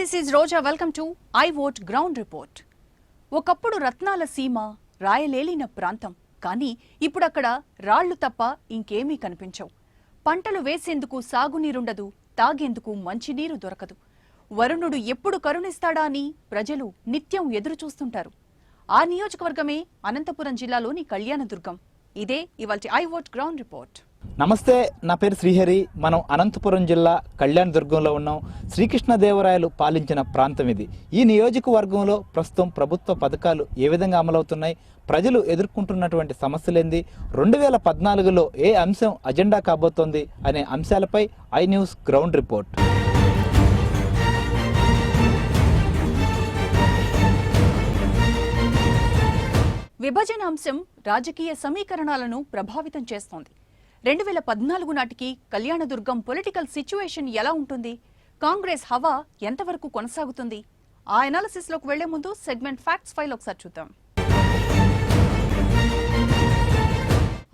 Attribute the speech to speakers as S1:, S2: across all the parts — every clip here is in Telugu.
S1: this is Roja. Welcome to I Vote Ground Report. ఒకప్పుడు రత్నాల సీమ రాయలేలిన ప్రాంతం, కానీ ఇప్పుడు అక్కడ రాళ్లు తప్ప ఇంకేమీ కనిపించవు. పంటలు వేసేందుకు సాగునీరుండదు, తాగేందుకు మంచినీరు దొరకదు. వరుణుడు ఎప్పుడు కరుణిస్తాడా అని ప్రజలు నిత్యం ఎదురు చూస్తుంటారు. ఆ నియోజకవర్గమే అనంతపురం జిల్లాలోని కళ్యాణదుర్గం. ఇదే ఇవాల్టి ఐ ఓట్ గ్రౌండ్ రిపోర్ట్.
S2: నమస్తే, నా పేరు శ్రీహరి. మనం అనంతపురం జిల్లా కళ్యాణదుర్గంలో ఉన్నాం. శ్రీకృష్ణదేవరాయలు పాలించిన ప్రాంతం ఇది. ఈ నియోజకవర్గంలో ప్రస్తుతం ప్రభుత్వ పథకాలు ఏ విధంగా అమలవుతున్నాయి, ప్రజలు ఎదుర్కొంటున్నటువంటి సమస్యలేంది, 2014లో ఏ అంశం అజెండా కాబోతోంది అనే అంశాలపై ఐ న్యూస్ గ్రౌండ్ రిపోర్ట్.
S1: విభజన అంశం రాజకీయ సమీకరణాలను ప్రభావితం చేస్తోంది. 2014 నాటికి కళ్యాణదుర్గం పొలిటికల్ సిచ్యువేషన్ ఎలా ఉంటుంది, కాంగ్రెస్ హవా ఎంతవరకు కొనసాగుతుంది? ఆ అనాలిసిస్ లోకి వెళ్లే ముందు సెగ్మెంట్ ఫ్యాక్ట్స్ ఫైల్ ఒకసారి చూద్దాం.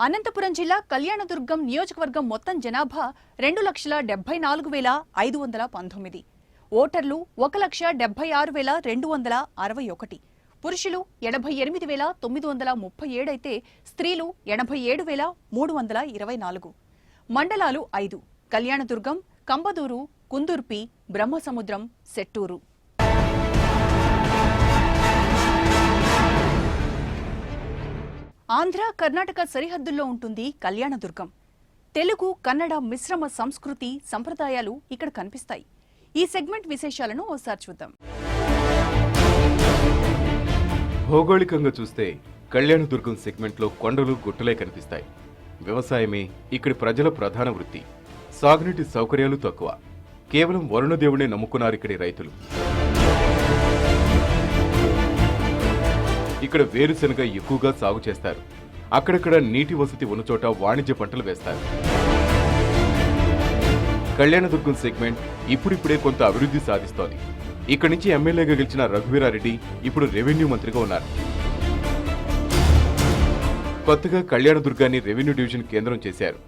S1: అనంతపురం జిల్లా కళ్యాణదుర్గం నియోజకవర్గం మొత్తం జనాభా 2,74,519. ఓటర్లు 1,76,261. పురుషులు 88,937 అయితే స్త్రీలు 87,324. మండలాలు 5: కళ్యాణదుర్గం, కంబదూరు, కుందుర్పి, బ్రహ్మసముద్రం, సెట్టూరు. ఆంధ్ర, కర్ణాటక సరిహద్దుల్లో ఉంటుంది కళ్యాణదుర్గం. తెలుగు, కన్నడ మిశ్రమ సంస్కృతి, సంప్రదాయాలు ఇక్కడ కనిపిస్తాయి. ఈ సెగ్మెంట్ విశేషాలను ఓసారి చూద్దాం.
S3: భౌగోళికంగా చూస్తే కళ్యాణదుర్గం సెగ్మెంట్లో కొండలు, గుట్టలే కనిపిస్తాయి. వ్యవసాయమే ఇక్కడి ప్రజల ప్రధాన వృత్తి. సాగునీటి సౌకర్యాలు తక్కువ. కేవలం వరుణదేవుడే నమ్ముకున్నారు ఇక్కడి రైతులు. ఇక్కడ వేరుశనగ ఎక్కువగా సాగు చేస్తారు. అక్కడక్కడ నీటి వసతి ఉన్నచోట వాణిజ్య పంటలు వేస్తారు. కళ్యాణదుర్గం సెగ్మెంట్ ఇప్పుడిప్పుడే కొంత అభివృద్ధి సాధిస్తోంది. ఇక్కడి నుంచి ఎమ్మెల్యేగా గెలిచిన రఘువీరారెడ్డి ఇప్పుడు రెవెన్యూ మంత్రిగా ఉన్నారు. కొత్తగా కళ్యాణదుర్గాన్ని రెవెన్యూ డివిజన్ కేంద్రం చేశారు.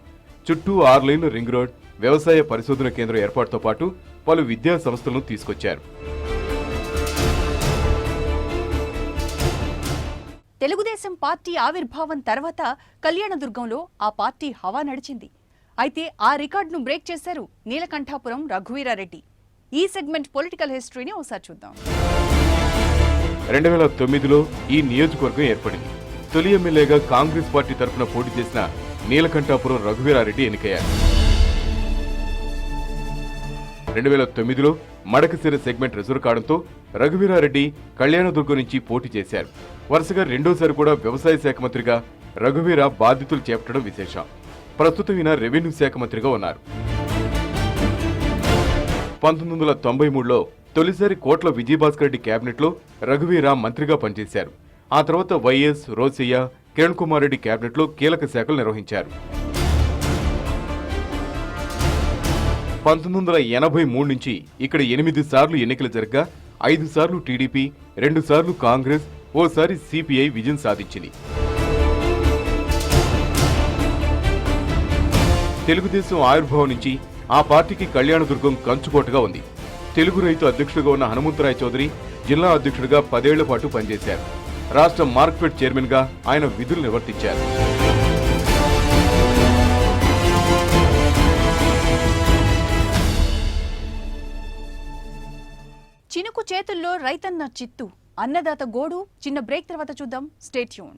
S3: చుట్టూ 6 లేన్ల రింగ్ రోడ్, వ్యవసాయ పరిశోధన కేంద్రం ఏర్పాటుతో పాటు పలు విద్యా సంస్థలను తీసుకొచ్చారు.
S1: తెలుగుదేశం పార్టీ ఆవిర్భావం తర్వాత కళ్యాణదుర్గంలో ఆ పార్టీ హవా నడిచింది. అయితే ఆ రికార్డును బ్రేక్ చేశారు నీలకంఠాపురం రఘువీరారెడ్డి. ఈ సెగ్మెంట్ పొలిటికల్ హిస్టరీని ఒకసారి చూద్దాం.
S3: 2009లో ఈ నియోజకవర్గం ఏర్పడింది. తొలి ఎమ్మెల్యేగా కాంగ్రెస్ పార్టీ తరఫున పోటీ చేసిన నీలకంఠాపురం రఘువీరారెడ్డి ఎన్నికయ్యారు. 2009లో మడకశిర సెగ్మెంట్ రిజర్వ్ కావడంతో రఘువీరారెడ్డి కళ్యాణదుర్గం నుంచి పోటీ చేశారు. వరుసగా రెండోసారి కూడా వ్యవసాయ శాఖ మంత్రిగా రఘువీర బాధ్యతలు చేపట్టడం విశేషం. ప్రస్తుతం ఈయన రెవెన్యూ శాఖ మంత్రిగా ఉన్నారు. 1993లో తొలిసారి కోట్ల విజయభాస్కర్ రెడ్డి కేబినెట్లో రఘువీర మంత్రిగా పనిచేశారు. ఆ తర్వాత వైఎస్, రోసయ్య, కిరణ్ కుమార్ రెడ్డి కేబినెట్లో కీలక శాఖలు నిర్వహించారు. 1983 నుంచి ఇక్కడ 8 సార్లు ఎన్నికలు జరగ్గా 5 సార్లు టీడీపీ, 2 సార్లు కాంగ్రెస్, ఓసారి సిపిఐ విజయం సాధించింది. తెలుగుదేశం ఆవిర్భావం నుంచి ఆ పార్టీకి కళ్యాణదుర్గం కంచుకోటగా ఉంది. తెలుగు రైతు అధ్యక్షుడిగా ఉన్న హనుమంతరాయ చౌదరి జిల్లా అధ్యక్షుడిగా 10 ఏళ్ల పాటు పనిచేశారు. రాష్ట్ర మార్కెట్ చైర్మన్ గా ఆయన విధులు నిర్వర్తించారు.
S1: చినుకు చేతుల్లో రైతన్న చిత్తు, అన్నదాత గోడు. చిన్న బ్రేక్ తర్వాత చూద్దాం. Stay tune.